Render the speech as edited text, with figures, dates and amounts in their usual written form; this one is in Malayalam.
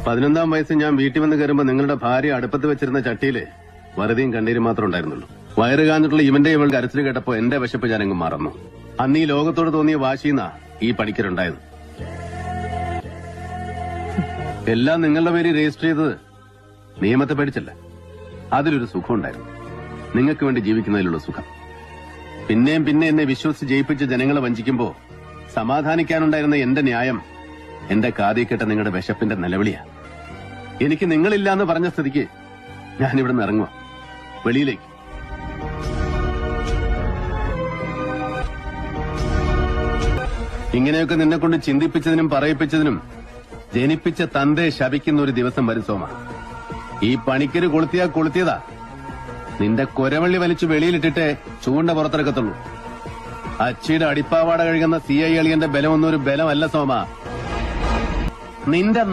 11ാം വയസ്സിൽ ഞാൻ വീട്ടിൽ വന്ന് കയറുമ്പോ നിങ്ങളുടെ ഭാര്യ അടുപ്പത്ത് വെച്ചിരുന്ന ചട്ടിയില് വറുതിയും കണ്ണീരും മാത്രം ഉണ്ടായിരുന്നുള്ളൂ. വയറ് കാഞ്ഞിട്ടുള്ള ഇവന്റെ ഇവൾ കരച്ചിൽ കേട്ടപ്പോ എന്റെ വിശപ്പ് ഞാനങ്ങ് മറന്നു. അന്ന് ഈ ലോകത്തോട് തോന്നിയ വാശിന്നാ ഈ പണിക്കരുണ്ടായത്. എല്ലാം നിങ്ങളുടെ പേര് രജിസ്റ്റർ ചെയ്തത് നിയമത്തെ പേടിച്ചല്ല. അതിലൊരു സുഖം ഉണ്ടായിരുന്നു, നിങ്ങൾക്ക് വേണ്ടി ജീവിക്കുന്നതിലുള്ള സുഖം. പിന്നെയും പിന്നെ എന്നെ വിശ്വസിച്ച് ജയിപ്പിച്ച് ജനങ്ങളെ വഞ്ചിക്കുമ്പോ സമാധാനിക്കാനുണ്ടായിരുന്ന എന്റെ ന്യായം എന്റെ കാതിൽ കേട്ട നിങ്ങളുടെ വിശപ്പിന്റെ നിലവിളിയാ. എനിക്ക് നിങ്ങളില്ലാന്ന് പറഞ്ഞ സ്ഥിതിക്ക് ഞാനിവിടെ നിന്ന് ഇറങ്ങുക വെളിയിലേക്ക്. ഇങ്ങനെയൊക്കെ നിന്നെ കൊണ്ട് ചിന്തിപ്പിച്ചതിനും പറയിപ്പിച്ചതിനും ജനിപ്പിച്ച തന്തയെ ശപിക്കുന്ന ഒരു ദിവസം വരും സോമ. ഈ പണിക്കര് കൊളുത്തിയാ കൊളുത്തിയതാ. നിന്റെ കൊരവള്ളി വലിച്ചു വെളിയിലിട്ടിട്ടേ ചൂണ്ട പുറത്തിറക്കത്തുള്ളൂ. അച്ചിയുടെ അടിപ്പാവാട കഴുകുന്ന CI അളിയന്റെ ബലമൊന്നും ഒരു ബലമല്ല സോമ. നിന്റെ